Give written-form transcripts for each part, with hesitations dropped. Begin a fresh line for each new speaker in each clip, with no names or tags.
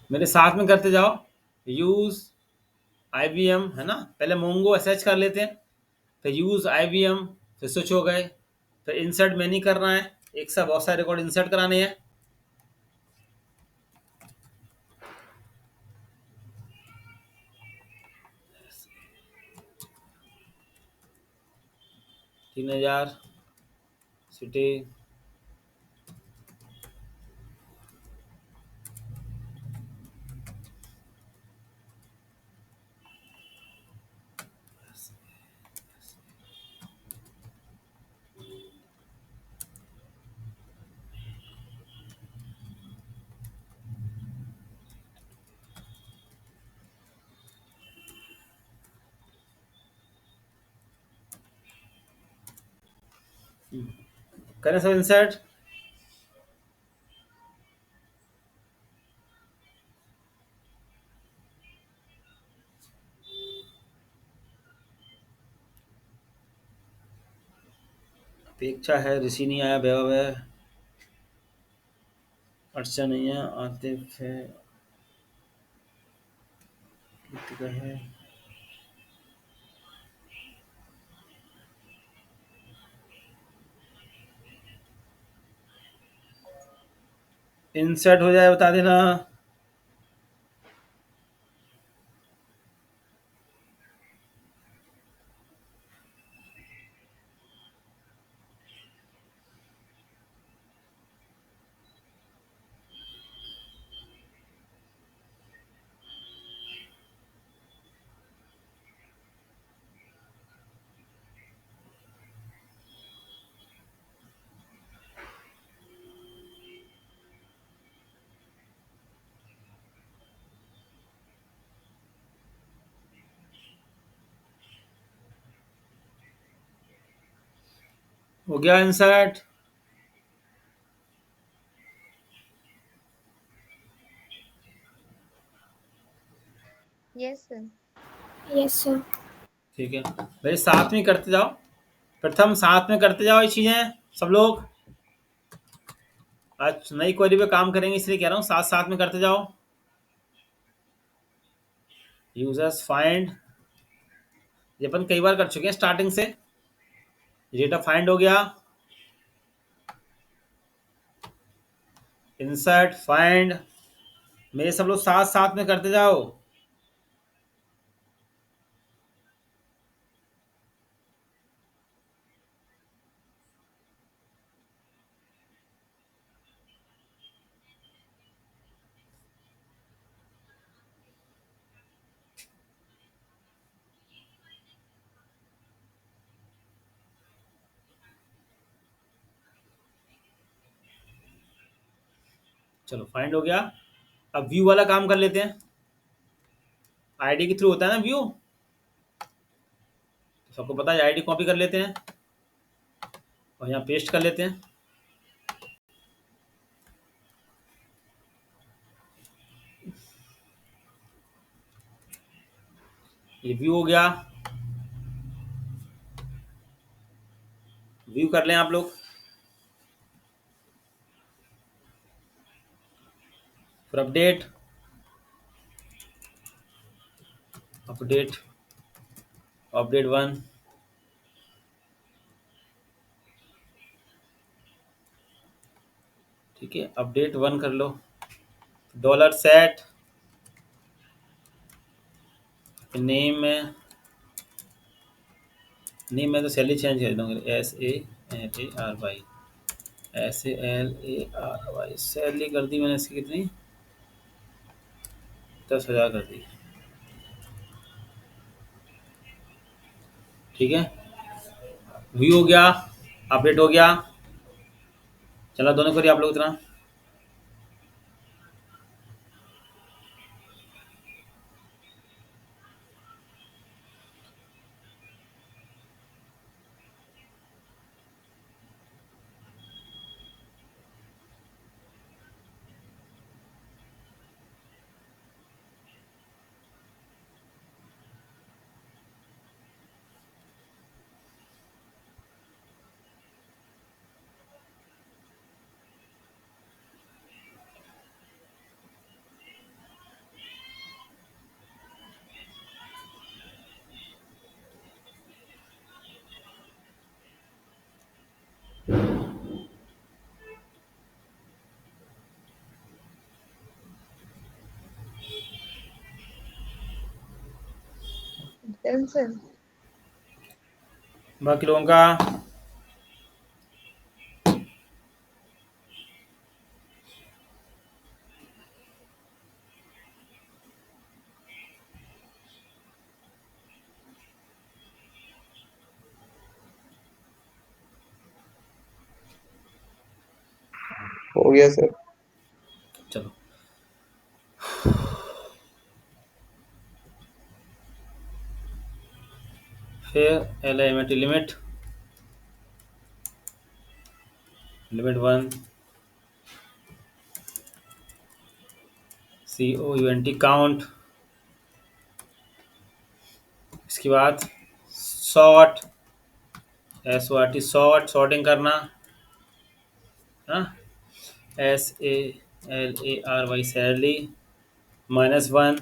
मेरे साथ में करते जाओ। यूज IBM है ना, पहले मोंगो एसएच कर लेते हैं, फिर यूज IBM, फिर स्विच हो गए, फिर इंसर्ट मैनी करना है, एक साथ बहुत सारे रिकॉर्ड इंसर्ट कराने हैं। 3000 सिटी। करें सब इंसर्ट। अपेक्षा है, ऋषि नहीं आया, वैभव है, अर्चना नहीं है, आतिफ है, कृतिका है। इंसर्ट हो जाए बता देना। हो गया insert.
Yes, sir.
Yes, sir.
ठीक है भाई, साथ में करते जाओ, प्रथम साथ में करते जाओ ये चीजें सब लोग। आज नई क्वेरी पे काम करेंगे इसलिए कह रहा हूँ, साथ साथ में करते जाओ। यूजर्स फाइंड, ये अपन कई बार कर चुके हैं स्टार्टिंग से। डेटा फाइंड हो गया, इंसर्ट फाइंड, मेरे सब लोग साथ साथ में करते जाओ। चलो फाइंड हो गया। अब व्यू वाला काम कर लेते हैं। आईडी के थ्रू होता है ना व्यू, सबको पता है। आईडी कॉपी कर लेते हैं और यहाँ पेस्ट कर लेते हैं। ये व्यू हो गया, व्यू कर लें आप लोग। फिर अपडेट, अपडेट, अपडेट 1, ठीक है, अपडेट 1 कर लो। डॉलर सेट, नेम में, नेम में तो सैलरी चेंज कर दूंगा, SALARY, SALARY सैलरी कर दी मैंने इसकी कितनी, 10,000 कर दी। ठीक है, व्यू हो गया, अपडेट हो गया। चलो दोनों करिए आप लोग इतना।
टेंशन।
बाकी लोगों का
हो गया सर।
चलो फिर elementary limit limit 1 COUNT count, इसके बाद सॉर्ट SORT सॉर्टिंग करना, हाँ SALARY सैलरी -1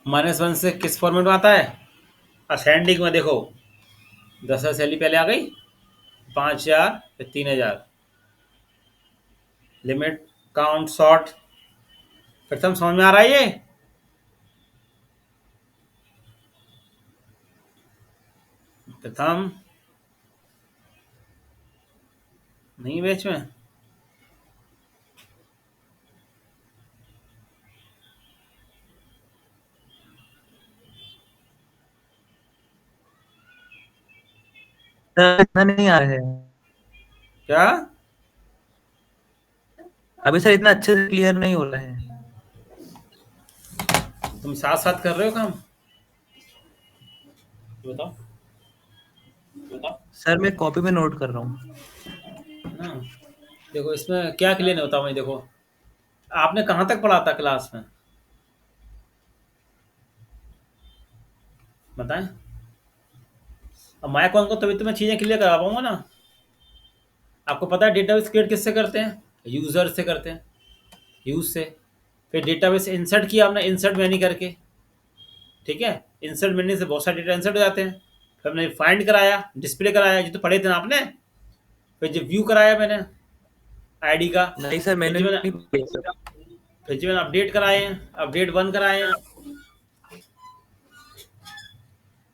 -1 से किस फॉर्मेट में आता है? असेंडिंग में देखो 10,000 सैलरी पहले आ गई, 5,000 फिर 3,000 लिमिट काउंट सॉर्ट। प्रथम समझ में आ रहा है ये? प्रथम नहीं बैच में
सर इतना नहीं आ रहा है
क्या?
अभी सर, इतना अच्छे से क्लियर नहीं हो रहा है।
तुम साथ साथ कर रहे हो काम? बताओ बताओ
सर मैं कॉपी में नोट कर रहा हूँ।
ना। देखो इसमें क्या क्लियर नहीं होता भाई। देखो आपने कहाँ तक पढ़ा था क्लास में, बताएं। अब मैं कौन को तभी तो मैं चीज़ें क्लियर करा पाऊंगा ना। आपको पता है डेटाबेस क्रिएट किससे करते हैं? यूजर से करते हैं, यूज से। फिर डेटाबेस इंसर्ट किया हमने, इंसर्ट मैनी करके, ठीक है। इंसर्ट मैनी से बहुत सारे डेटा इंसर्ट हो जाते हैं। फिर हमने फाइंड कराया, डिस्प्ले कराया, जो तो पढ़े थे ना आपने। फिर जब व्यू कराया मैंने आईडी का,
नहीं सर,
फिर
मैंने
जो मैंने
नहीं किया सर।
फिर जो मैंने अपडेट कराए हैं, अपडेट 1 कराए हैं।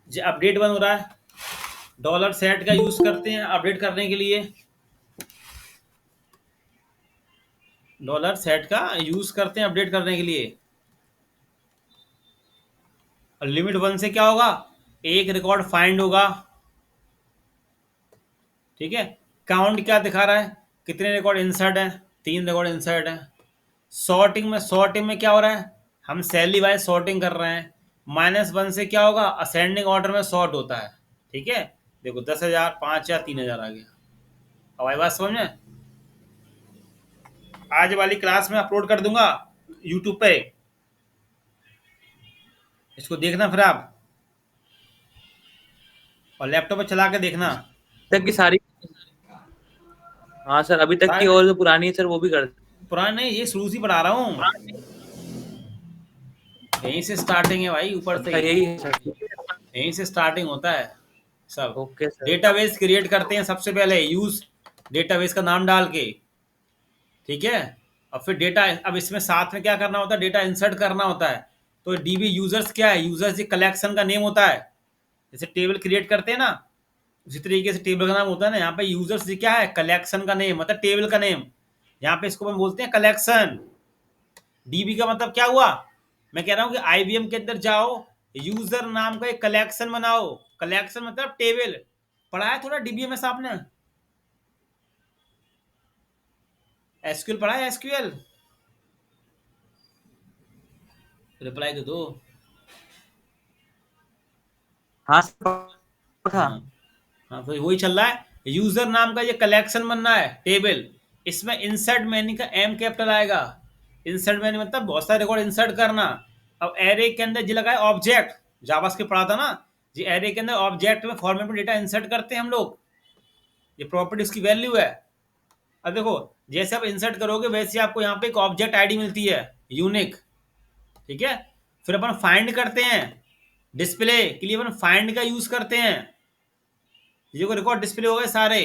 जो अपडेट 1 हो रहा है, $सेट का यूज करते हैं अपडेट करने के लिए। $सेट का यूज करते हैं अपडेट करने के लिए। और लिमिट 1 से क्या होगा? एक रिकॉर्ड फाइंड होगा, ठीक है। काउंट क्या दिखा रहा है? कितने रिकॉर्ड इंसर्ट है? 3 रिकॉर्ड इंसर्ट है। सॉर्टिंग में क्या हो रहा है? हम सैलरी वाइज सॉर्टिंग कर रहे हैं। -1 से क्या होगा? असेंडिंग ऑर्डर में सॉर्ट होता है, ठीक है। देखो 10,000, 5,000, 3,000 आ गया। अब आई बात समझ में? आज वाली क्लास में अपलोड कर दूंगा यूट्यूब पे, इसको देखना फिर आप, और लैपटॉप पे चला के देखना।
तक की सारी, हाँ सर, अभी तक की
सारे
और जो पुरानी है सर वो भी कर
पुराने नहीं, ये शुरू से पढ़ा रहा हूँ। यहीं से स्टार्टिंग है भाई, ऊपर से
अच्छा,
ही
यही है सर।
यहीं से स्टार्टिंग होता है सब।
Okay sir.
डेटाबेस क्रिएट करते हैं सबसे पहले, यूज डेटाबेस का नाम डाल के, ठीक है। और फिर डेटा, अब इसमें साथ में क्या करना होता है? डेटा इंसर्ट करना होता है। तो डीबी यूजर्स क्या है? यूजर्स ये कलेक्शन का नेम होता है। जैसे टेबल क्रिएट करते हैं ना, उसी तरीके से टेबल का नाम होता है ना। यहाँ पे यूजर्स क्या है? कलेक्शन का नेम, मतलब टेबल का नेम। यहाँ पे इसको हम बोलते हैं कलेक्शन। डीबी का मतलब क्या हुआ? मैं कह रहा हूँ कि आईबीएम के अंदर जाओ, यूजर नाम का एक कलेक्शन बनाओ। कलेक्शन मतलब टेबल। पढ़ा है थोड़ा डीबीएमएस आपने? एसक्यूएल पढ़ा है? एसक्यूएल रिप्लाई तो दो।
हाँ सर था।
हाँ हाँ, तो वही चल रहा है। यूजर नाम का ये कलेक्शन बनना है, टेबल। इसमें इंसर्ट मैनी का एम कैपिटल आएगा। इंसर्ट मैनी मतलब बहुत सारे रिकॉर्ड इंसर्ट करना। अब एरे के अंदर जो लगा है ऑब्जेक्ट, जावास्क्रिप्ट पढ़ा था ना जी। एरे के अंदर ऑब्जेक्ट में फॉर्मेट में डेटा इंसर्ट करते हैं हम लोग। ये प्रॉपर्टी उसकी वैल्यू है। अब देखो, जैसे आप इंसर्ट करोगे वैसे आपको यहाँ पे एक ऑब्जेक्ट आईडी मिलती है, यूनिक, ठीक है। फिर अपन फाइंड करते हैं, डिस्प्ले के लिए अपन फाइंड का यूज करते हैं। ये को रिकॉर्ड डिस्प्ले हो गए सारे।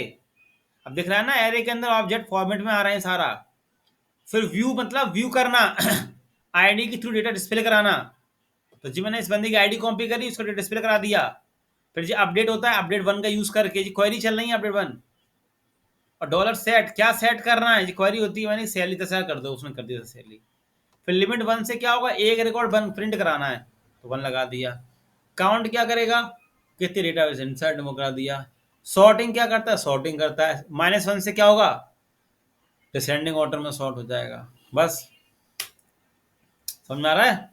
अब दिख रहा है ना, एरे के अंदर ऑब्जेक्ट फॉर्मेट में आ रहे हैं सारा। फिर व्यू मतलब व्यू करना आईडी के थ्रू डेटा डिस्प्ले कराना। तो जी मैंने इस बंदे की आईडी कॉपी करी, उसको डिस्प्ले करा दिया। फिर जी अपडेट होता है, अपडेट 1 का यूज करके जी क्वेरी चल रही है अपडेट 1। और डॉलर सेट, क्या सेट करना है जी, क्वेरी होती है मैंने सैलरी 10,000 कर दो, उसने कर दिया सैलरी। फिर लिमिट 1 से क्या होगा, एक रिकॉर्ड 1 प्रिंट कराना है तो 1 लगा दिया। काउंट क्या करेगा, कितने डेटाबेस इंसर्ट वो करा दिया। सॉर्टिंग क्या करता है, सॉर्टिंग करता है। -1 से क्या होगा, डिसेंडिंग ऑर्डर में सॉर्ट हो जाएगा। बस समझ में आ रहा है।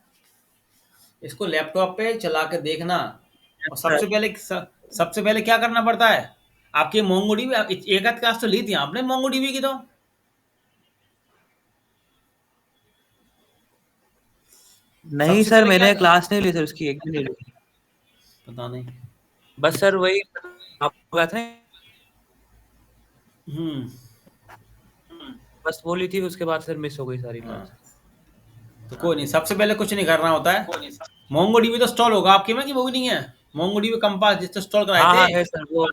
इसको लैपटॉप पे चला के देखना। और सबसे पहले क्या करना पड़ता है, आपकी मोंगोडीबी एक आध क्लास तो ली थी आपने मोंगोडीबी की तो।
नहीं
सबसे
सर,
पहले क्या,
मैंने क्लास नहीं ली सर उसकी, एक भी नहीं ली।
पता नहीं।
बस सर वही आपको बात है,
हम्म।
बस वो ली थी, उसके बाद सर मिस हो गई सारी
हाँ
क्लास।
तो कोई नहीं, सबसे पहले कुछ नहीं करना होता है। मोंगोडीबी तो इंस्टॉल होगा आपके में कि वो भी नहीं है। मोंगोडीबी कंपास जिससे इंस्टॉल कराए
हाँ
थे।
हाँ है सर वो। हाँ,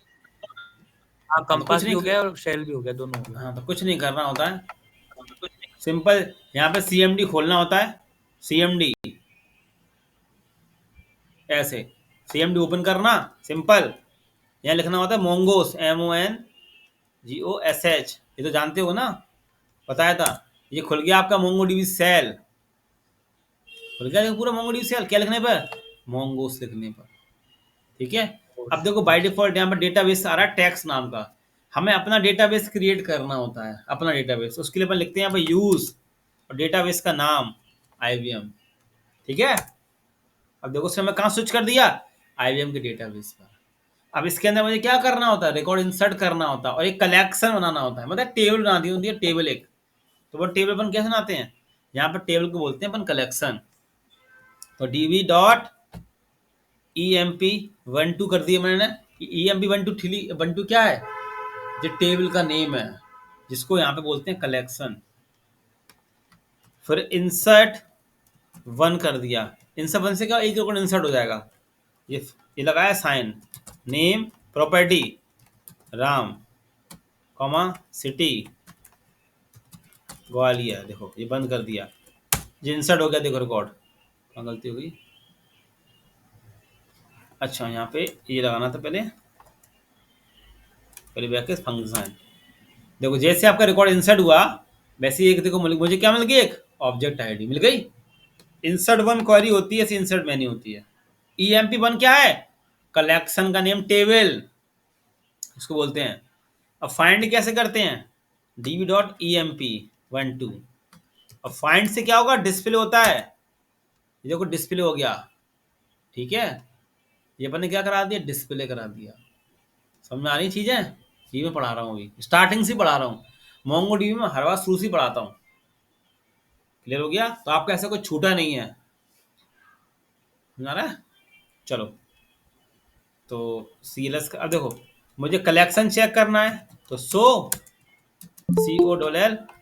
हाँ तो कुछ
कंपास भी
नहीं,
हो गया और शेल भी हो गया, दोनों हो गया।
हाँ तो कुछ नहीं करना होता है। सिंपल, यहाँ पे सीएमडी खोलना होता है। सीएमडी ऐसे, सीएमडी ओपन करना, सिंपल। यहाँ लिखना होता है मोंगोस, MONGOSH, ये तो जानते हो ना, बताया था। ये खुल गया आपका मोंगो डीबी सेल, खुल गया देखो पूरा मोंगो डीबी सेल। क्या लिखने पर, मोंगोस लिखने पर। ठीक है। अब देखो बाय डिफॉल्ट यहाँ पर डेटाबेस आ रहा है टैक्स नाम का। हमें अपना डेटाबेस क्रिएट करना होता है, अपना डेटाबेस। उसके लिए अपन लिखते हैं यहाँ पर यूज और डेटाबेस का नाम IBM। ठीक है। अब देखो उससे मैं कहाँ स्विच कर दिया, IBM के डेटाबेस पर। अब इसके अंदर मुझे क्या करना होता है, रिकॉर्ड इंसर्ट करना होता है और एक कलेक्शन बनाना होता है, मतलब टेबल बनानी होती है, टेबल एक। तो वो टेबल अपन कैसे बनाते हैं, यहाँ पर टेबल को बोलते हैं अपन कलेक्शन। तो डीबी डॉट EMP12 कर दिया मैंने। EMP12 क्या है, जो टेबल का नेम है, जिसको यहाँ पे बोलते हैं कलेक्शन। फिर इंसर्ट 1 कर दिया। इंसर्ट 1 से क्या, एक रिकॉर्ड इंसर्ट हो जाएगा। ये लगाया sign, name property Ram, comma city Gwalior. देखो ये बंद कर दिया, ये इंसर्ट हो गया। देखो रिकॉर्ड, कहाँ गलती हो गई। अच्छा यहाँ पे ये लगाना था पहले, पहले बैक फंक्शन। देखो जैसे आपका रिकॉर्ड इंसर्ट हुआ, वैसे ही एक देखो मुझे क्या मिल गई, एक ऑब्जेक्ट आईडी मिल गई। इंसर्ट 1 क्वेरी होती है, ऐसी इंसर्ट मैनी होती है। EMP1 क्या है, कलेक्शन का नेम टेबल, इसको बोलते हैं। अब फाइंड कैसे करते हैं, DB.EMP12। अब फाइंड से क्या होगा, डिस्प्ले होता है। ये देखो डिस्प्ले हो गया। ठीक है, ये अपन ने क्या करा दिया, डिस्प्ले करा दिया। समझ में आ रही चीजें, ये मैं पढ़ा रहा हूँ अभी, स्टार्टिंग से पढ़ा रहा हूँ। मोंगो डीबी में हर बार शुरू से पढ़ाता हूँ। क्लियर हो गया, तो आपका ऐसा कोई छूटा नहीं है। समझ आ रहा है। चलो, तो CLS का अब देखो, मुझे कलेक्शन चेक करना है तो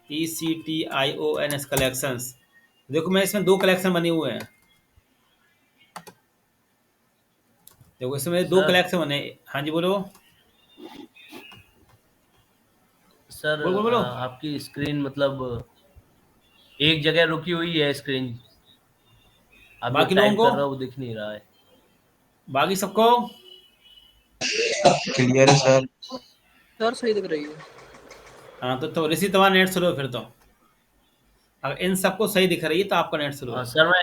COLLECTIONS कलेक्शंस। देखो मैं इसमें 2 कलेक्शन बने हुए हैं। देखो इसमें मेरे 2
सर
कलेक्शन बने। हाँ जी बोलो,
सर
बोलो बोलो बोलो।
आपकी स्क्रीन मतलब एक जगह रुकी हुई है स्क्रीन। आप जो
बाकी लोगों
टाइप
को,
कर रहे हो वो दिख नहीं रहा है।
बाकी सबको,
क्लियर है सर।
सर सही दिख रही है।
हाँ तो ऋषि तुम्हारा नेट स्लो है फिर तो। अगर इन सबको सही दिख रही है तो आपका नेट स्लो है।
सर मैं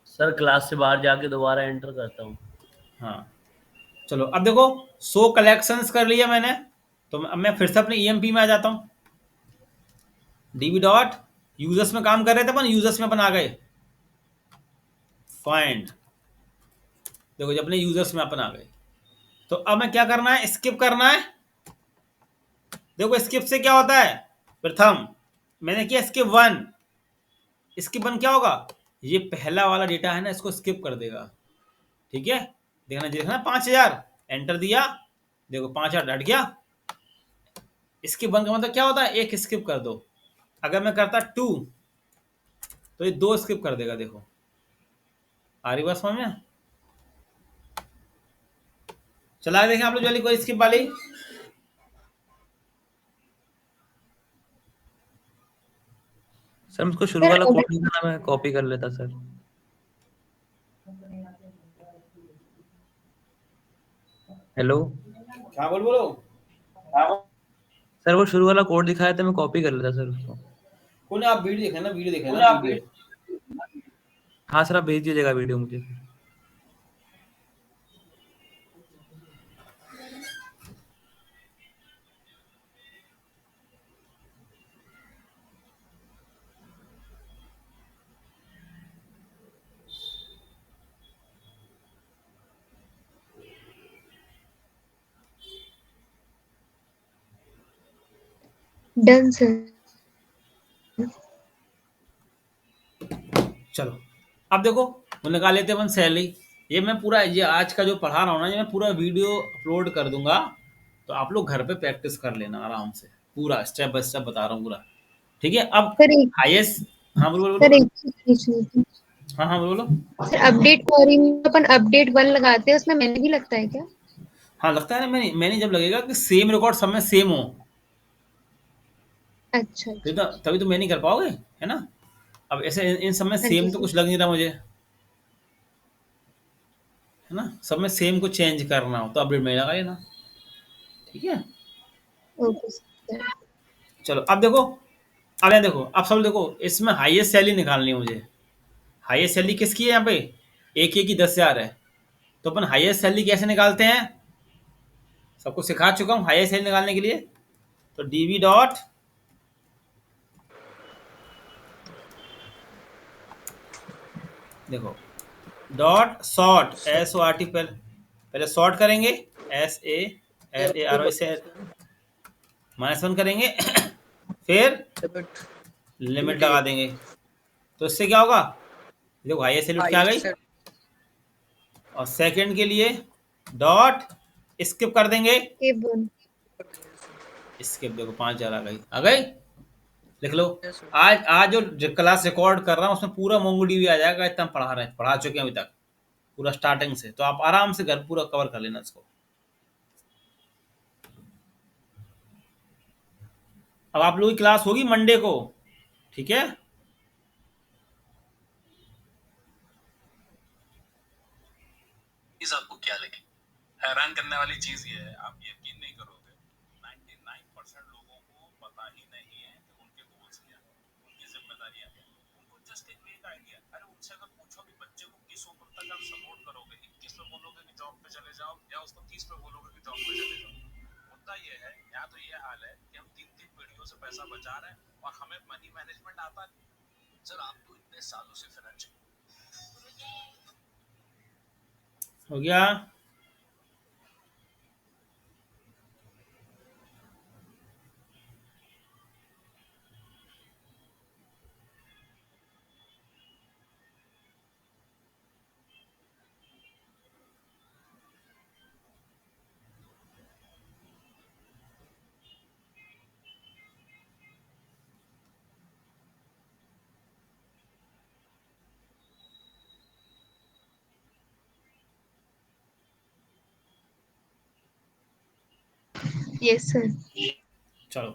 सर क्लास से बाहर जाके दोबारा एंटर करता हूँ।
हाँ चलो, अब देखो 100 कलेक्शंस कर लिया मैंने। तो अब मैं फिर से अपने EMP में आ जाता हूँ। DB डॉट यूजर्स में काम कर रहे थे अपन, यूजर्स में अपन आ गए। फाइंड, देखो जब अपने यूजर्स में अपन आ गए, तो अब मैं क्या करना है, स्किप करना है। देखो स्किप से क्या होता है, प्रथम मैंने किया स्किप 1। स्किप 1 क्या होगा, ये पहला वाला डेटा है ना, इसको स्किप कर देगा। ठीक है, देखना देखना 5000 एंटर दिया, देखो 5000 हट गया। स्किप 1 का मतलब क्या होता है, एक स्किप कर दो। अगर मैं करता 2 तो ये 2 स्किप कर देगा। देखो आ रही बात समझ में, चला के देखें आप लोग वाली कोई स्किप वाली।
सर मुझको शुरू
सर
वाला
अभी
कोड लिखना मैं कॉपी कर लेता सर। हेलो
हाँ बोलो।
सर, वो शुरू वाला कोड दिखाया था, मैं कॉपी कर लेता सर उसको।
कोई ना, आप वीडियो देखें ना, वीडियो।
हाँ सर, आप भेज दीजिएगा वीडियो मुझे।
Done sir.
चलो अब देखो, वो निकाल लेते हैं अपन सैलरी। ये मैं पूरा, ये आज का जो पढ़ा रहा हूँ ना, ये मैं पूरा वीडियो अपलोड कर दूंगा, तो आप लोग घर पे प्रैक्टिस कर लेना आराम से, पूरा स्टेप बाय स्टेप बता रहा हूँ पूरा। ठीक है। अब
सर एक
हाईएस्ट, हाँ बोलो बोलो
सर
बोलो।
एक चीज पूछनी थी।
हाँ हाँ बोलो बोलो।
सर अपडेट क्वेरी में अपन अपडेट 1 लगाते हैं, उसमें मैंने भी लगता है क्या?
हाँ लगता है ना, मैंने जब लगेगा कि सेम रिकॉर्ड सब में सेम हो,
अच्छा
फिर
अच्छा।
तो तभी तो मैं नहीं कर पाओगे, है ना। अब ऐसे इन सब में
हाँ जी
सेम तो
सर।
कुछ लग नहीं रहा मुझे, है ना। सब में सेम को चेंज करना हो तो अपडेट में लगा लेना। ठीक है।
Okay sir.
चलो अब देखो, अब यहाँ देखो, अब सब देखो, इसमें हाईएस्ट सैलरी निकालनी है मुझे। हाईएस्ट सैलरी किसकी है यहाँ पे? एक की 10,000 है। तो अपन हाईएस्ट सैलरी कैसे निकालते हैं, सबको सिखा चुका हूँ हाईएस्ट सैलरी निकालने के लिए। तो डीवी डॉट, देखो, डॉट सॉर्ट, SORT, पहले पहले सॉर्ट करेंगे, SALARY से -1 करेंगे फिर
लिमिट
लिमिट
लिमिट
लगा
एट
देंगे। तो इससे क्या होगा, देखो हाईएस्ट सैलरी क्या आ
हाईएस्ट
गई।
सेट
और सेकंड के लिए डॉट स्किप कर देंगे,
के वन।
स्किप, देखो 5,000 आ गई। लिख लो।
Yes sir.
आज आज जो क्लास रिकॉर्ड कर रहा हूँ उसमें पूरा मोंगोडीबी भी आ जाएगा, इतना पढ़ा रहे हैं, पढ़ा चुके हैं अभी तक पूरा स्टार्टिंग से, तो आप आराम से घर पूरा कवर कर लेना इसको। अब आप लोगों की क्लास होगी मंडे को, ठीक है।
चीज आपको क्या लगी? हैरान करने वाली चीज ये है, आप यकीन नहीं करोगे, 99% लोगों को पता ही नहीं है कि उनके गोल्स क्या है, उनकी जिम्मेदारियां क्या है। उनको जस्ट एक आइडिया, अरे उनसे अगर पूछो कि बच्चे को किस उम्र तक आप सपोर्ट करोगे, 21 पे बोलोगे कि जॉब पे चले जाओ, या उसको 30 पे बोलोगे कि जॉब पे चले जाओ। मुद्दा ये है, यहाँ तो ये हाल है कि हम 3-3 पीढ़ियों से पैसा बचा रहे हैं और हमें मनी मैनेजमेंट आता नहीं। सर आप तो इतने सालों से फाइनेंशियल
हो गया।
Yes sir.
चलो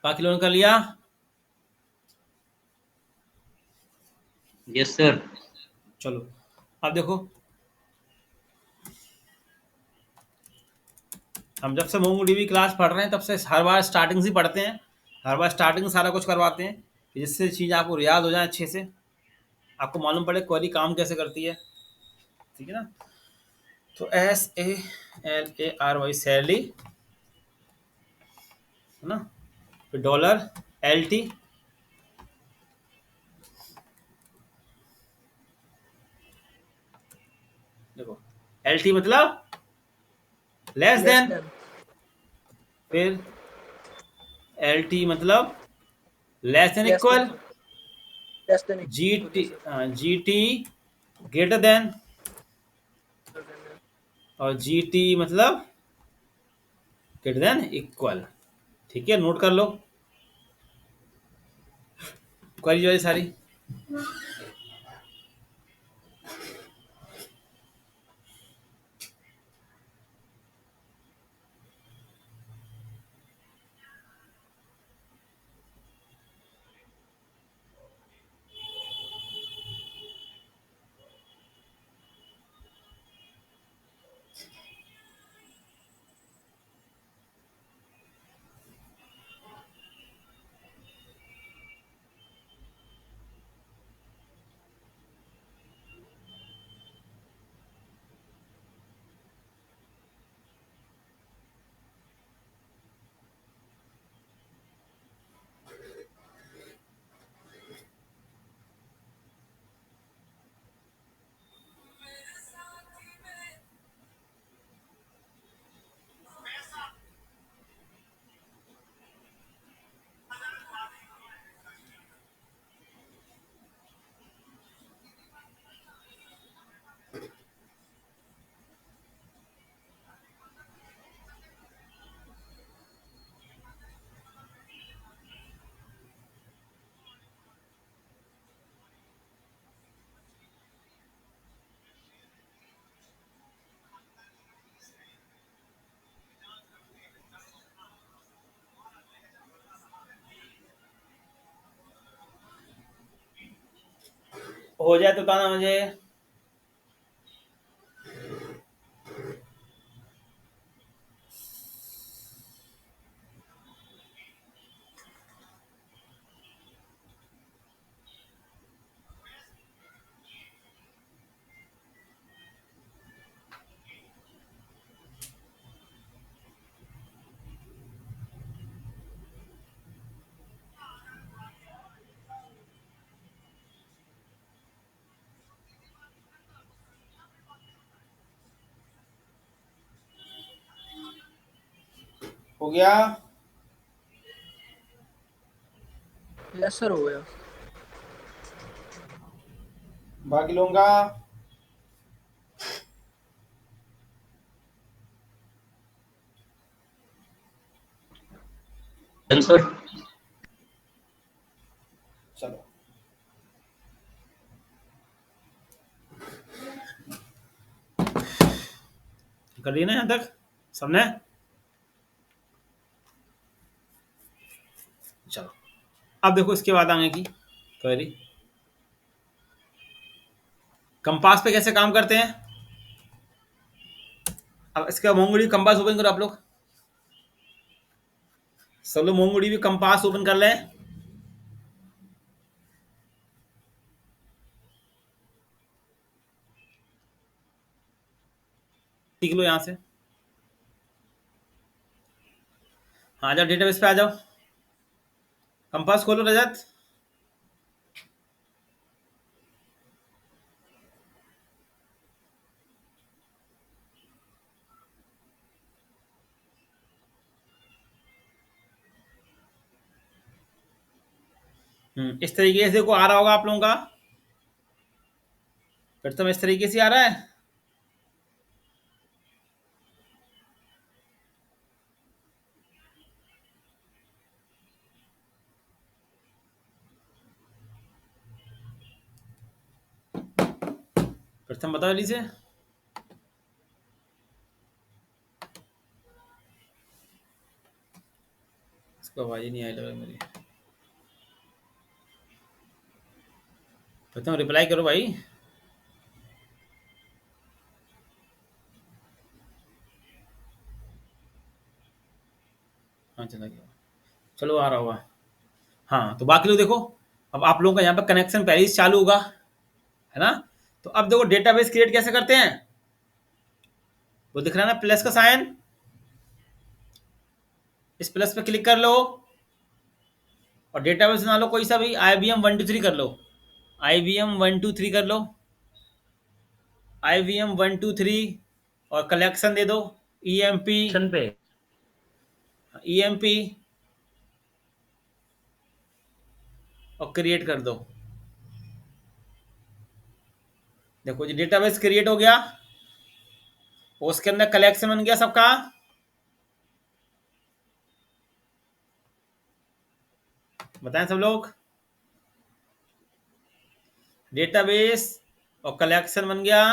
बाकी लोगों ने कर लिया।
Yes sir.
चलो अब देखो, हम जब से मोंगोडीबी क्लास पढ़ रहे हैं तब से हर बार स्टार्टिंग से पढ़ते हैं, हर बार स्टार्टिंग सारा कुछ करवाते हैं, कि जिससे चीज़ आपको याद हो जाए अच्छे से, आपको मालूम पड़े क्वेरी काम कैसे करती है। ठीक है ना। तो SALARY सैलरी, है ना, फिर $LT, देखो LT मतलब लेस
लेस
देन,
देन
फिर LT मतलब less than
less
equal,
than less than
GT,
equal sir.
GT greater than, और GT मतलब ग्रेटर देन इक्वल। ठीक है, नोट कर लो क्वेरी वाली सारी। हो जाए तो बताना मुझे। हो गया?
यस सर, हो गया।
बाकी लोगों का?
आंसर।
चलो, कर दिया ना यहाँ तक सबने? चलो, अब देखो इसके बाद आगे की क्वेरी। कंपास पे कैसे काम करते हैं? अब इसके बाद मोंगोडी कंपास ओपन करो आप लोग। सब लोग मोंगोडी भी कंपास ओपन कर लें। सीख लो यहाँ से। हाँ, जाओ डेटाबेस पे आ जाओ। कंपास खोलो रजत। इस तरीके से देखो आ रहा होगा आप लोगों का। फिर तो इस तरीके से आ रहा है। प्रथम बताओ जल्दी से। इसको आवाज ही नहीं आई लग रहा है मेरी। प्रथम रिप्लाई करो भाई। हाँ, चला गया। चलो, आ रहा होगा। हाँ, तो बाकी लोग देखो। अब आप लोगों का यहाँ पर कनेक्शन पहले ही चालू होगा, है ना? तो अब देखो डेटाबेस क्रिएट कैसे करते हैं। वो दिख रहा है ना प्लस का साइन? इस प्लस पे क्लिक कर लो और डेटाबेस बना लो कोई सा भी। IBM 123 कर लो। IBM 123 कर लो। IBM 123 और कलेक्शन दे दो। EMP।
ऑप्शन पे
EMP और क्रिएट कर दो। देखो जी, डेटाबेस क्रिएट हो गया। उसके अंदर कलेक्शन बन गया सबका। बताएं सब लोग। डेटाबेस और कलेक्शन बन गया।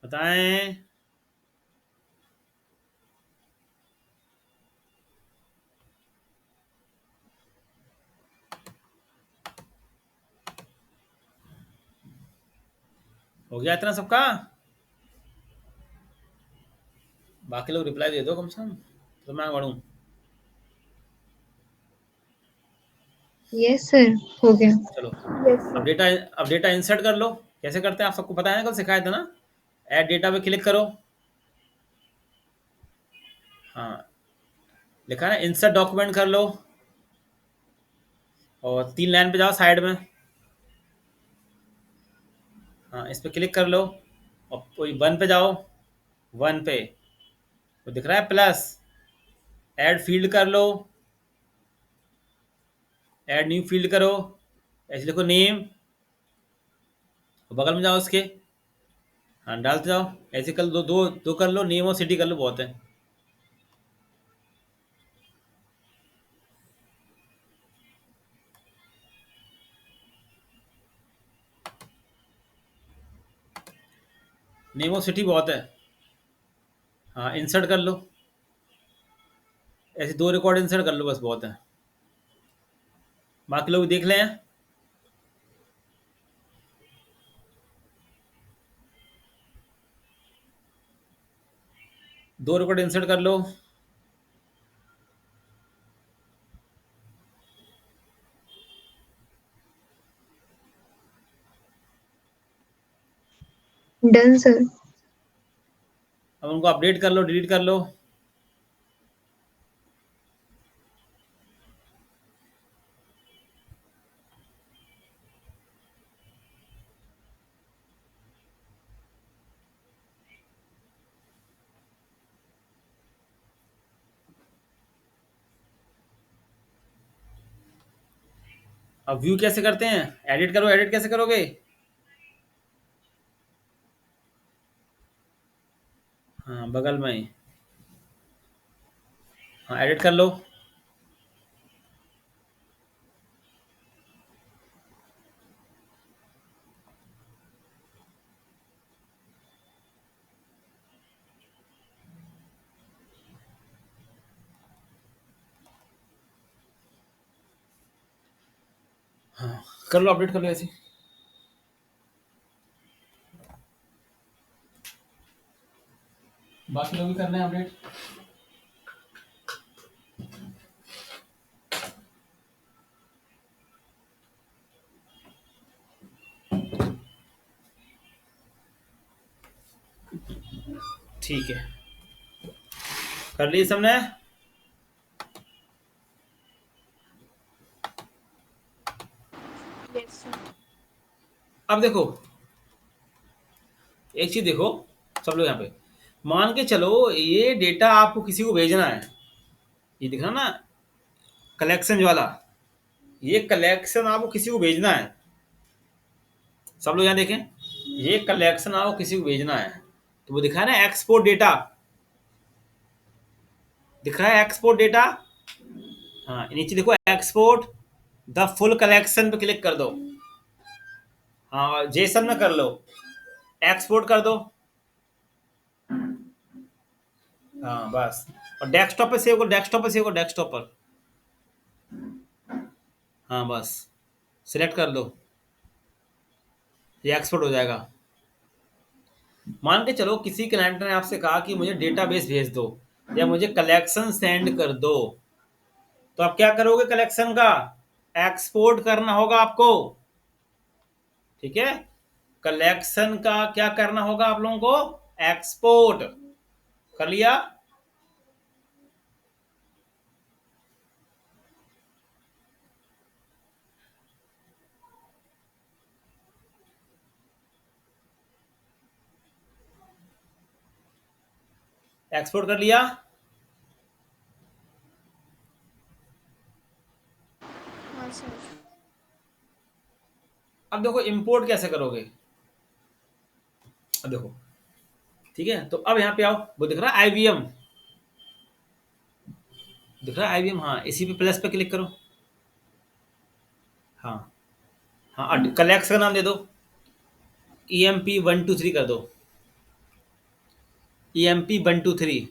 बताएं। हो गया इतना सबका? बाकी लोग रिप्लाई दे दो कम से कम, तो मैं बढ़ूं।
यस सर, हो गया।
चलो,
यस
अब
सर।
डेटा इंसर्ट कर लो। कैसे करते हैं आप सबको पता है ना, कल सिखाया था ना। ऐड डेटा पे क्लिक करो। हाँ, लिखा है ना इंसर्ट डॉक्यूमेंट कर लो और 3 लाइन पे जाओ साइड में। हाँ, इस पे क्लिक कर लो और कोई 1 पे जाओ। 1 पे तो दिख रहा है प्लस। ऐड फील्ड कर लो। ऐड न्यू फील्ड करो। ऐसे लिखो नेम और बगल में जाओ उसके। हाँ, डालते जाओ। ऐसे कर दो, दो दो कर लो, नेम और सिटी कर लो, बहुत है। नेम ऑफ सिटी बहुत है। हाँ, इंसर्ट कर लो, ऐसे 2 रिकॉर्ड इंसर्ट कर लो, बस बहुत है। बाकी लोग देख लें। 2 रिकॉर्ड इंसर्ट कर लो।
Done sir.
अब उनको अपडेट कर लो, डिलीट कर लो। अब व्यू कैसे करते हैं, एडिट करो, एडिट कैसे करोगे? हाँ, बगल में ही। हाँ, एडिट कर लो। हाँ, कर लो, अपडेट कर लो ऐसे। बाकी लोग भी करना है अपडेट। ठीक है, कर लिए सबने?
Yes sir.
अब देखो, एक चीज देखो, सब लोग यहाँ पे मान के चलो, ये डेटा आपको किसी को भेजना है। ये दिख रहा ना, कलेक्शन वाला, ये कलेक्शन आपको किसी को भेजना है। सब लोग यहाँ देखें, ये कलेक्शन आपको किसी को भेजना है, तो वो दिखा है ना एक्सपोर्ट डेटा, दिख रहा है एक्सपोर्ट डेटा। हाँ, नीचे देखो एक्सपोर्ट द फुल कलेक्शन पे क्लिक कर दो। हाँ, जेसन में कर लो, एक्सपोर्ट कर दो। हाँ बस, और डेस्कटॉप पे सेव करो, डेस्कटॉप पे सेव करो, डेस्कटॉप पर। हाँ बस, सिलेक्ट कर दो, ये एक्सपोर्ट हो जाएगा। मान के चलो किसी क्लाइंट ने आपसे कहा कि मुझे डेटाबेस भेज दो या मुझे कलेक्शन सेंड कर दो, तो आप क्या करोगे? कलेक्शन का एक्सपोर्ट करना होगा आपको। ठीक है, कलेक्शन का क्या करना होगा आप लोगों को? एक्सपोर्ट कर लिया। एक्सपोर्ट कर लिया।
हाँ सर।
अब देखो इंपोर्ट कैसे करोगे। अब देखो, ठीक है, तो अब यहाँ पे आओ, वो दिख रहा है आईबीएम, दिख रहा है आईबीएम। हाँ, इसी पे प्लस पे क्लिक करो। हाँ हाँ, कलेक्स का नाम दे दो, EMP123 कर दो, EMP123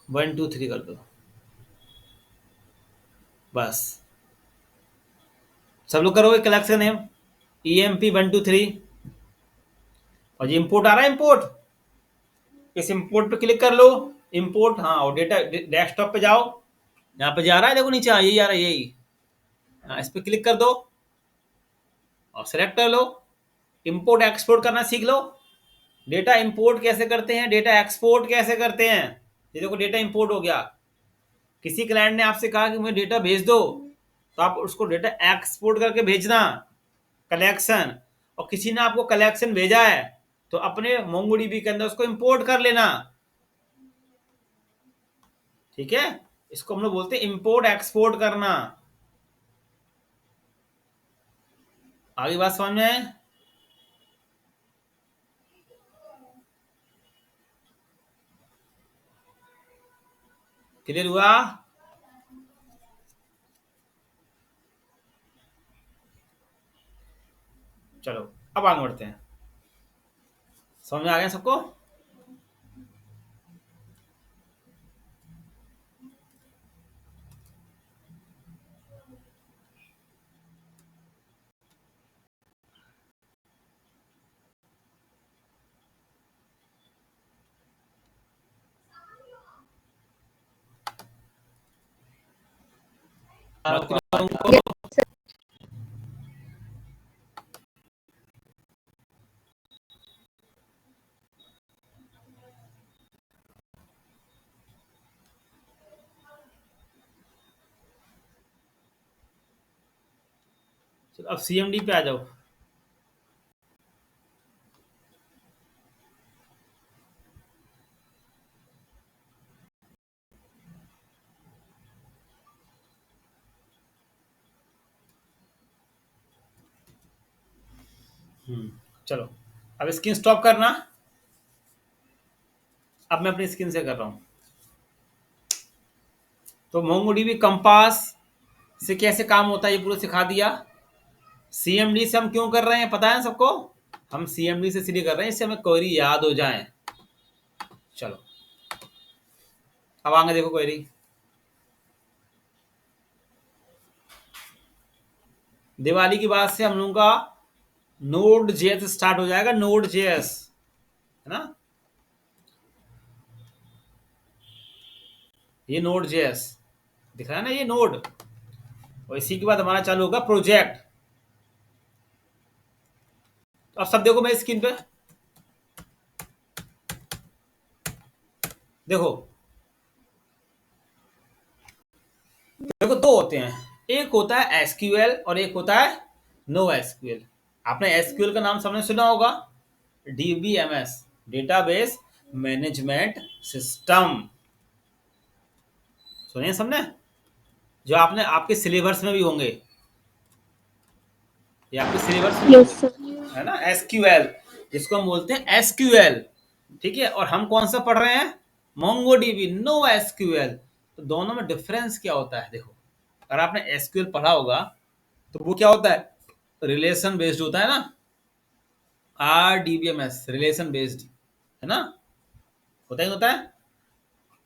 123 कर दो, बस। सब लोग करोगे कलेक्स का नेम EMP123, और ये इंपोर्ट आ रहा है, इंपोर्ट, इस इंपोर्ट पे क्लिक कर लो। इंपोर्ट, हाँ, और डेटा डेस्कटॉप पे जाओ, यहाँ पे जा रहा है, देखो नीचे, हाँ, यही आ रहा है, यही। हाँ, इस पे क्लिक कर दो और सेलेक्ट कर लो। इंपोर्ट एक्सपोर्ट करना सीख लो। डेटा इंपोर्ट कैसे करते हैं, डेटा एक्सपोर्ट कैसे करते हैं। ये देखो, डेटा इंपोर्ट हो गया। किसी क्लाइंट ने आपसे कहा कि मुझे डेटा भेज दो, तो आप उसको डेटा एक्सपोर्ट करके भेजना, कलेक्शन। और किसी ने आपको कलेक्शन भेजा है, तो अपने मोंगोडीबी के अंदर उसको इंपोर्ट कर लेना। ठीक है, इसको हम लोग बोलते हैं इंपोर्ट एक्सपोर्ट करना। आगे बात समझ में है? क्लियर हुआ? चलो अब आगे बढ़ते हैं। समझ में आ गया सबको? बात करूं
Yes,
को?
sir.
चलो अब सीएमडी पे आ जाओ। चलो अब स्क्रीन स्टॉप करना। अब मैं अपनी स्क्रीन से कर रहा हूं। तो मोंगोडीबी कंपास से कैसे काम होता है ये पूरा सिखा दिया। सीएमडी से हम क्यों कर रहे हैं पता है सबको? हम सीएमडी से इसलिए कर रहे हैं इससे हमें क्वेरी याद हो जाए। चलो अब आगे देखो क्वेरी। दिवाली की बाद से हम लोगों का नोड जेएस स्टार्ट हो जाएगा। नोड जेएस है ना, ये नोड जेएस दिख रहा है ना, ये नोड। और इसी के बाद हमारा चालू होगा प्रोजेक्ट। तो अब सब देखो मेरी स्क्रीन पे, देखो देखो दो होते हैं, एक होता है एसक्यूएल और एक होता है नो एसक्यूएल। आपने एसक्यूएल का नाम सबने सुना होगा, डीबीएमएस, डेटाबेस मैनेजमेंट सिस्टम। सुनिए सबने, जो आपने आपके सिलेबस में भी होंगे, ये आपके सिलेबस में
Yes, sir.
है ना, एसक्यूएल जिसको हम बोलते हैं एसक्यूएल। ठीक है, और हम कौन सा पढ़ रहे हैं? MongoDB no SQL. तो दोनों में डिफरेंस क्या होता है? देखो अगर आपने एसक्यूएल पढ़ा होगा तो वो क्या होता है? रिलेशन बेस्ड होता है ना, आरडीबीएमएस रिलेशन बेस्ड है ना, होता ही होता है।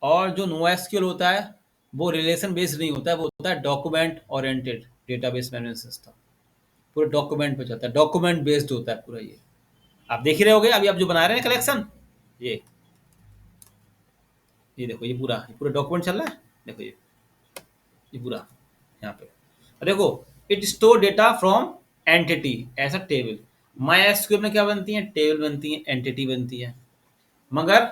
और जो नो एसक्यूएल होता है वो रिलेशन बेस्ड नहीं होता है, वो होता है document oriented database management system. पूरे डॉक्यूमेंट पे चलता है, डॉक्यूमेंट बेस्ड होता है पूरा। ये आप देख ही रहे होगे अभी आप जो बना रहे हैं कलेक्शन, ये देखो, ये पूरा डॉक्यूमेंट चल रहा है। देखो ये पूरा यहाँ पे, और देखो it store data from entity ऐसा टेबल। माई एसक्यूएल में क्या बनती है? टेबल बनती है, एंटिटी बनती है। मगर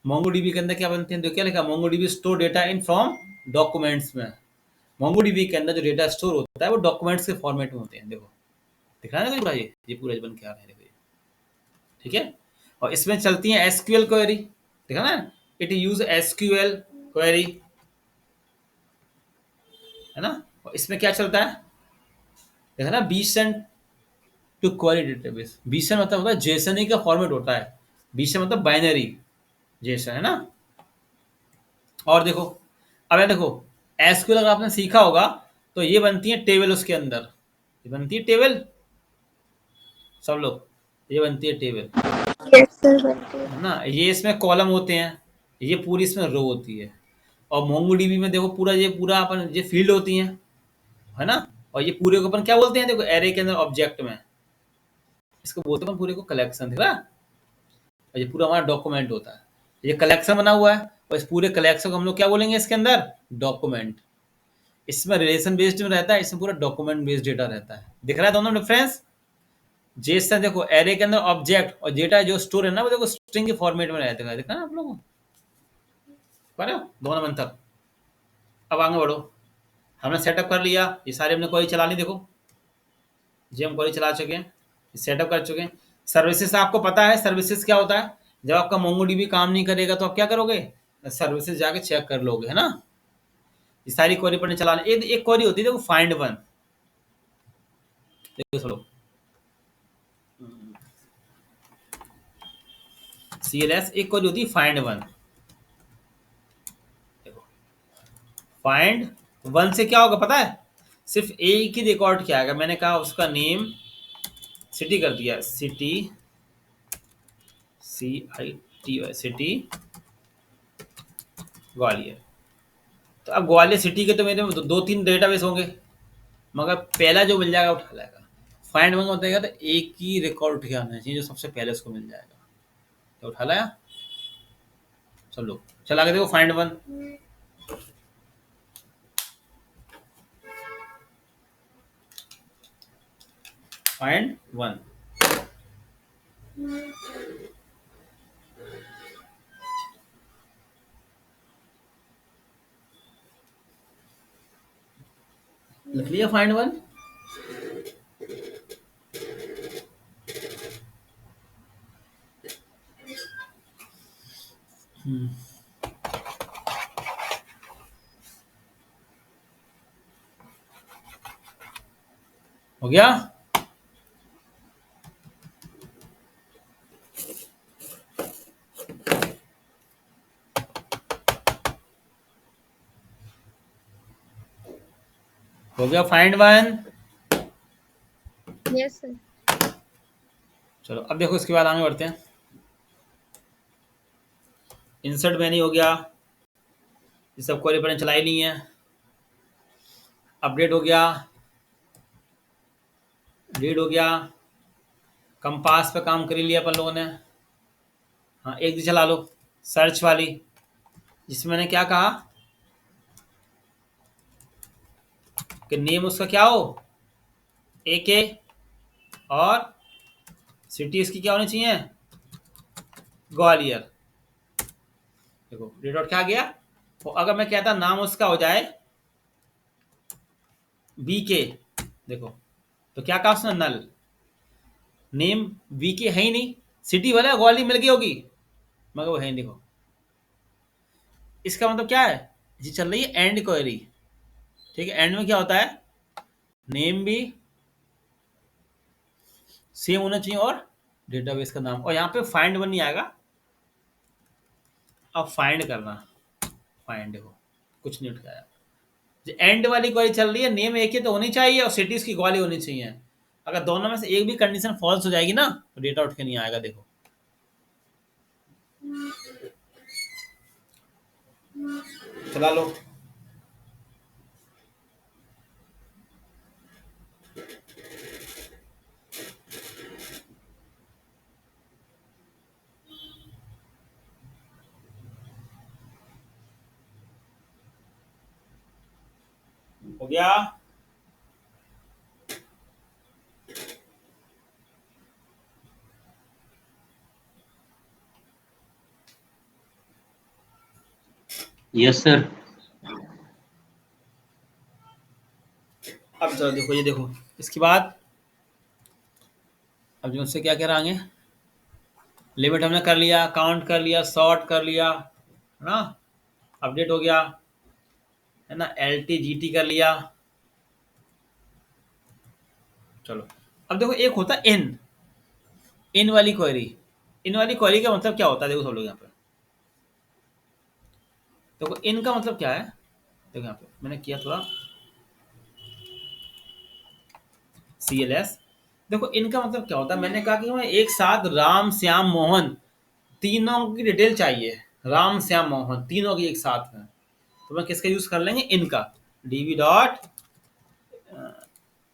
मोंगोडीबी के अंदर क्या बनते हैं? देखो क्या लिखा, MongoDB store data in from documents में। मोंगोडीबी के अंदर जो डेटा स्टोर होता है वो डॉक्यूमेंट्स के फॉर्मेट में होते हैं। देखो दिख रहा है ना पूरा, ये पूरा बन के आ रहा है। देखो ये, ठीक है। और इसमें चलती है एसक्यूएल क्वेरी, देखा ना, इट यूज एसक्यूएल क्वेरी है ना। और इसमें क्या चलता है? देखा ना, बीसन टू क्वेरी डेटाबेस। बीसन मतलब होता है जेसन ही का फॉर्मेट होता है। बीसन मतलब बाइनरी जेसन है ना। और देखो अब ये देखो एसक्यूएल अगर आपने सीखा होगा तो ये बनती है टेबल, उसके अंदर ये बनती है टेबल। सब लोग, ये बनती है टेबल
Yes, sir. बनती है.
है ना। ये इसमें कॉलम होते हैं, ये पूरी इसमें रो होती है। और मोंगोडीबी में देखो पूरा ये पूरा अपन ये फील्ड होती हैं है ना। और ये पूरे को अपन क्या बोलते हैं? देखो एरे के अंदर ऑब्जेक्ट में इसको बोलते हैं अपन पूरे को कलेक्शन, ठीक है। और ये पूरा हमारा डॉक्यूमेंट होता है, ये कलेक्शन बना हुआ है। और इस पूरे कलेक्शन को हम लोग क्या बोलेंगे? इसके अंदर डॉक्यूमेंट। इसमें रिलेशन बेस्ड में रहता है, इसमें पूरा डॉक्यूमेंट बेस्ड डेटा रहता है। दिख रहा है दोनों डिफरेंस? जेसन देखो एरे के अंदर ऑब्जेक्ट और डेटा जो स्टोर है ना वो देखो स्ट्रिंग के फॉर्मेट में रहता है। देखा ना आप लोगों को, दोनों में अंतर। अब आगे बढ़ो, हमने सेटअप कर लिया, ये सारे हमने क्वेरी चला ली। देखो जी हम क्वेरी चला चुके हैं, सेटअप कर चुके हैं। सर्विसेज आपको पता है, सर्विसेज क्या होता है? जब आपका मोंगोडीबी काम नहीं करेगा तो आप क्या करोगे? सर्विसेज जाके चेक कर लोगे है ना। ये सारी क्वेरी पढ़ने चला एक क्वेरी होती है देखो, फाइंड वन। देखो चलो सीएलएस एक क्वेरी होती है फाइंड वन। देखो फाइंड वन से क्या होगा पता है? सिर्फ एक ही रिकॉर्ड क्या आएगा, मैंने कहा उसका नेम सिटी कर दिया, सिटी, CITY, सिटी ग्वालियर। तो अब ग्वालियर सिटी के तो मेरे दो तीन डेटाबेस होंगे, मगर पहला जो मिल जाएगा उठा लाएगा। फाइंड वन बताएगा तो एक ही रिकॉर्ड उठ के आना चाहिए जो सबसे पहले उसको मिल जाएगा। तो उठा लाया सब लोग, चला के देखो फाइंड वन। फाइंड वन, लिख लिया फाइंड वन। हो गया? हो गया फाइंड वन।
Yes sir.
चलो अब देखो इसके बाद आगे बढ़ते हैं। इंसर्ट मेन्यू हो गया, ये सब क्वेरी पर चलाई नहीं है। अपडेट हो गया, रीड हो गया, कंपास पे काम कर लिया अपन लोगों ने। हाँ एक चीज चला लो, सर्च वाली, जिसमें मैंने क्या कहा कि नेम उसका क्या हो, AK, और सिटी इसकी क्या होनी चाहिए, ग्वालियर। देखो रीड आउट क्या आ गया। तो अगर मैं कहता नाम उसका हो जाए BK, देखो तो क्या कहा उसने, नल। नेम BK है ही नहीं, सिटी वाला ग्वालियर मिल गई होगी, मगर वो है नहीं। देखो इसका मतलब क्या है, ये चल रही है एंड क्वेरी। ठीक है, एंड में क्या होता है, नेम भी सेम होना चाहिए और डेटाबेस का नाम। और यहाँ पे फाइंड वन नहीं आएगा, अब फाइंड करना। फाइंड देखो कुछ नहीं उठाया, जो एंड वाली क्वेरी चल रही है, नेम एक ही तो होनी चाहिए और सिटीज की ग्वालियर होनी चाहिए। अगर दोनों में से एक भी कंडीशन फॉल्स हो जाएगी ना तो डेटा उठ के नहीं आएगा। देखो चला लो, हो गया।
Yes sir.
अब चलो देखो, ये देखो इसके बाद अब जो उससे क्या कह रहा आगे, लिमिट हमने कर लिया, काउंट कर लिया, सॉर्ट कर लिया, है ना, अपडेट हो गया, है ना, LTGT कर लिया। चलो अब देखो एक होता है इन वाली क्वेरी। इन वाली क्वेरी का मतलब क्या होता है, देखो सब लोग यहाँ पे देखो, इन का मतलब क्या है। देखो यहाँ पे मैंने किया थोड़ा CLS। देखो इनका मतलब क्या होता है, मैंने कहा कि हमें एक साथ राम श्याम मोहन तीनों की डिटेल चाहिए। राम श्याम मोहन तीनों की एक साथ है, तो मैं किसका यूज कर लेंगे, इनका। DB डॉट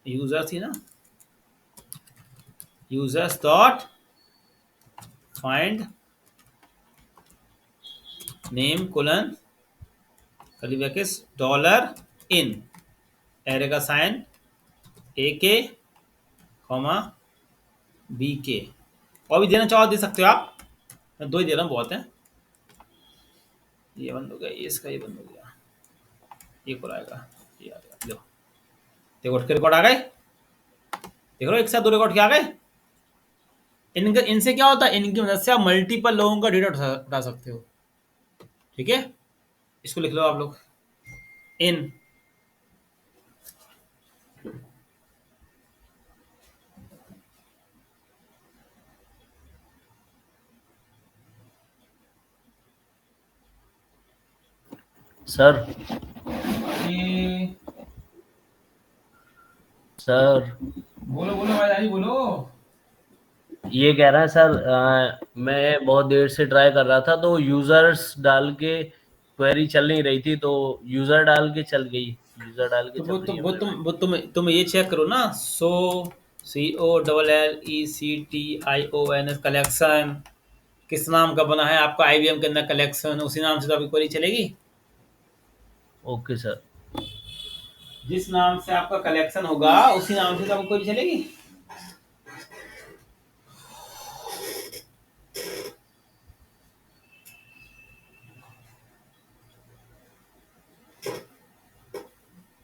यूजर थी ना, users dot find name colon curly brackets dollar in, array का साइन AK कॉमा BK। और भी देना चाहो दे सकते हो आप, मैं दो ही दे रहा हूँ बहुत है। ये बंद हो गया, ये इसका ये बंद हो गया, एक और आएगा, ये आ गया। देखो देखो उठ के रिकॉर्ड आ गए, देख रहे हो एक साथ दो रिकॉर्ड क्या आ गए। इनका इनसे क्या होता है, इनकी मदद से आप मल्टीपल लोगों का डेटा उठा सकते हो। ठीक है, इसको लिख लो आप लोग, इन
सर
ये
सर
बोलो बोलो भाई, बोलो।
ये कह रहा है सर, मैं बहुत देर से ट्राई कर रहा था तो यूजर्स डाल के क्वेरी चल नहीं रही थी, तो यूजर डाल के चल गई, यूजर डाल के
तो
चल रही है मेरे में।
तुम ये चेक करो ना, COLLECTION कलेक्शन किस नाम का बना है आपका IBM के अंदर कलेक्शन, उसी नाम से तो आपकी क्वेरी चलेगी।
Okay sir.
जिस नाम से आपका कलेक्शन होगा उसी नाम से तो आपकी क्वेरी चलेगी।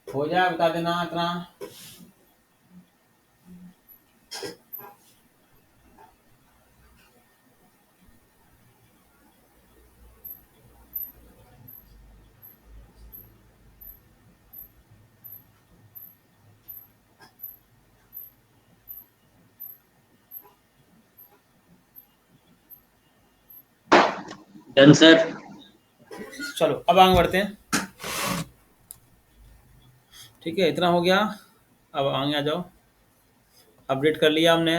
हो जाए बता देना इतना।
Done sir.
चलो अब आगे बढ़ते हैं। ठीक है, इतना हो गया। अब आगे आ जाओ। अपडेट कर लिया हमने,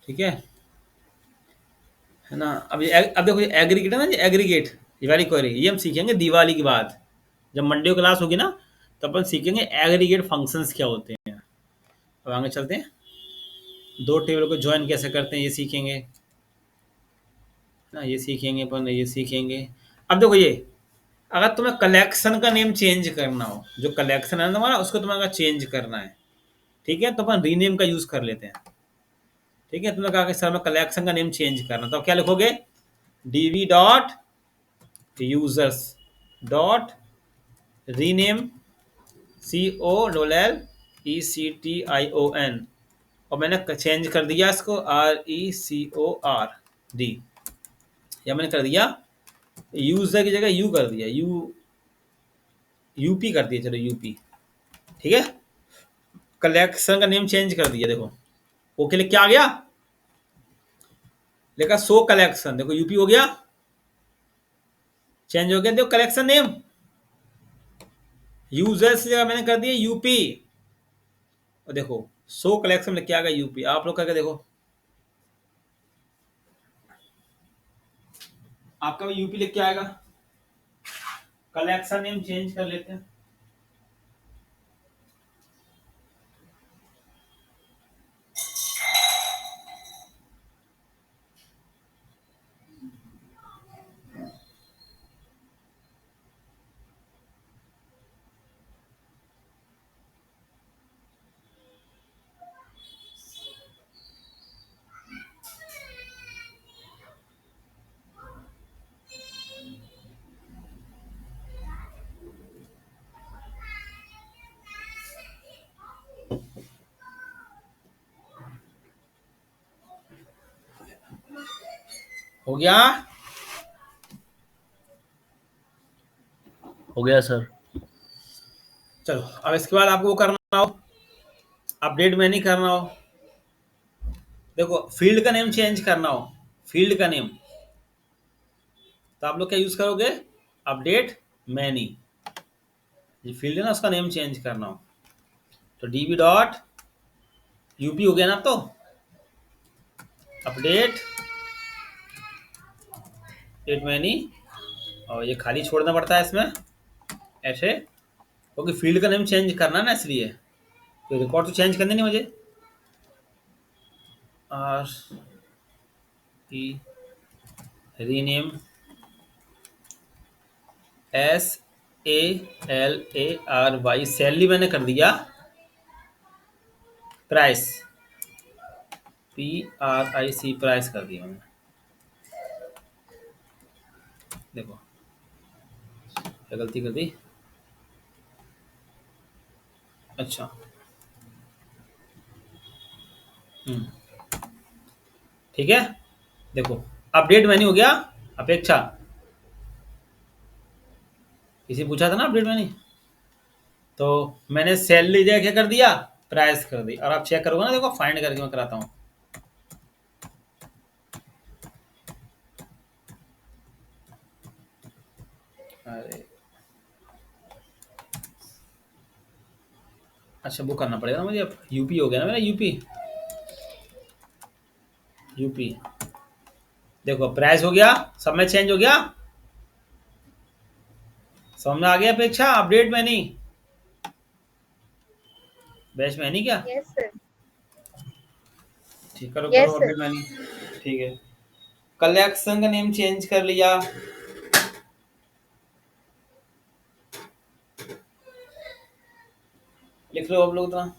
ठीक है ना। अब देखो, ये एग्रीगेट है ना, ये एग्रीगेट, ये वाली क्वेरी ये हम सीखेंगे दिवाली के बाद। जब मंडे को क्लास होगी ना, तो अपन सीखेंगे एग्रीगेट फंक्शंस क्या होते हैं। अब आगे चलते हैं। दो टेबल को ज्वाइन कैसे करते हैं ये सीखेंगे, है ना। ये सीखेंगे अपन, ये सीखेंगे। अब देखो ये, अगर तुम्हें कलेक्शन का नेम चेंज करना हो, जो कलेक्शन है ना तुम्हारा, उसको तुम्हें अगर चेंज करना है, ठीक है, तो अपन रीनेम का यूज कर लेते हैं। ठीक है, तुमने कहा कि सर मैं कलेक्शन का नेम चेंज करना, तो अब क्या लिखोगे, dv dot users dot rename, COLLECTION, और मैंने चेंज कर दिया इसको RECORD, या मैंने कर दिया यूजर की जगह यू कर दिया, यूपी कर दिया, चलो यूपी। ठीक है, कलेक्शन का नेम चेंज कर दिया। देखो ओके लिख क्या आ गया, लिखा सो कलेक्शन, देखो यूपी हो गया, चेंज हो गया। देखो कलेक्शन नेम यूजर्स की जगह मैंने कर दिया यूपी, और देखो सो कलेक्शन में क्या आ गया यूपी। आप लोग करके देखो, आपका भी यूपी लिख के आएगा। कलेक्शन नेम चेंज कर लेते हैं। हो गया,
हो गया सर।
चलो अब इसके बाद आपको वो करना हो, अपडेट में नहीं करना हो। देखो फील्ड का नेम चेंज करना हो, फील्ड का नेम, तो आप लोग क्या यूज करोगे, अपडेट मैनी। ये फील्ड है ना, उसका नेम चेंज करना हो तो db डॉट यूपी हो गया ना। अब तो अपडेट डेट मैनी, और ये खाली छोड़ना पड़ता है इसमें ऐसे, क्योंकि फील्ड का नेम चेंज करना है ना, इसलिए तो रिकॉर्ड तो चेंज करने नहीं मुझे। और रीनेम SALARY, सैलरी मैंने कर दिया प्राइस, PRIC, प्राइस कर दिया मैंने। देखो क्या गलती कर दी। अच्छा, ठीक है। देखो अपडेट मैन्यू हो गया। अपेक्षा, किसी पूछा था ना अपडेट मैन्यू, तो मैंने सैलरी जगह क्या कर दिया, प्राइस कर दी। और आप चेक करोगे ना, देखो फाइंड करके मैं कराता हूँ। अरे अच्छा, वो करना पड़ेगा ना मुझे। अब यूपी हो गया ना मेरा, यूपी। यूपी। देखो प्राइस हो गया, सब में चेंज हो गया, समझ में आ गया अपेक्षा? अपडेट में नहीं, बैच में नहीं क्या?
Yes sir.
ठीक, करो करो
यस सर।
अपडेट में नहीं। ठीक है, कलेक्शन का नेम चेंज कर लिया। लिख लो आप लोग तो।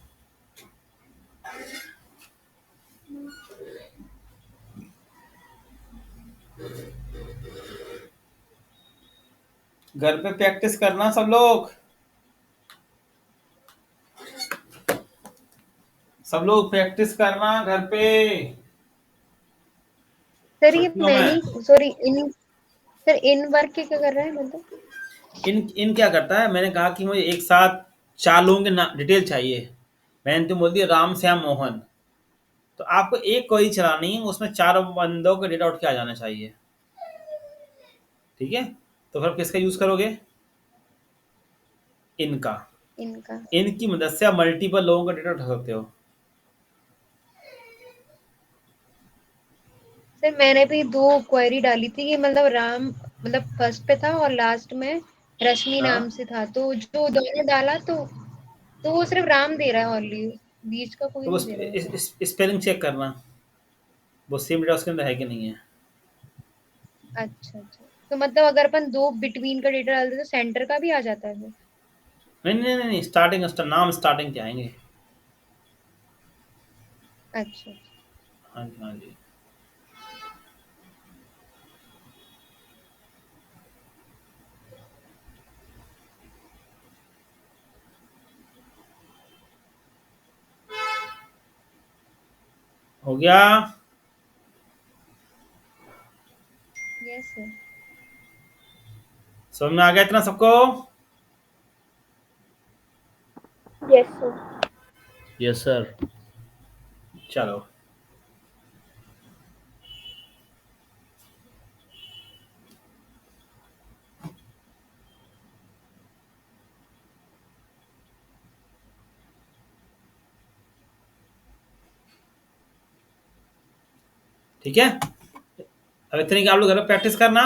घर पे प्रैक्टिस करना सब लोग, सब लोग प्रैक्टिस करना घर पे
सर ये
छुट्टियों में।
Many sorry in sir in work के क्या कर रहा है मतलब?
इन क्या करता है, मैंने कहा कि मुझे एक साथ 4 लोगों के डिटेल चाहिए, मैंने तो बोल दिया राम श्याम मोहन, तो आपको एक क्वेरी चलानी है, उसमें 4 बंदों का डेटा उठ के आ जाना चाहिए। ठीक है, तो फिर किसका यूज करोगे? इनका।
इनका।
इनकी मदद से आप मल्टीपल लोगों का डेटा उठा सकते हो।
सर मैंने भी 2 क्वेरी डाली थी कि मतलब राम मतलब फर्स्ट पे था और लास्ट में रश्मि
हाँ,
नाम से था, तो जो दोनों डाला तो वो सिर्फ राम दे रहा है ओनली, बीच का कोई
तो
नहीं
बस
दे रहा है।
स्पेलिंग चेक करना, वो सेम डेटा उसके अंदर है कि नहीं है।
अच्छा अच्छा, तो मतलब अगर अपन 2 बिटवीन का डेटा डालते तो सेंटर का भी आ जाता है फिर?
नहीं नहीं नहीं नहीं, स्टार्टिंग नाम स्टार्टिंग के आएंगे।
अच्छा अच्छा।
हाँ जी हाँ जी। हो गया?
Yes sir.
समझ में आ गया इतना सबको?
Yes sir.
Yes sir.
चलो, ठीक है, अब इतने की आप लोग घर पे प्रैक्टिस करना।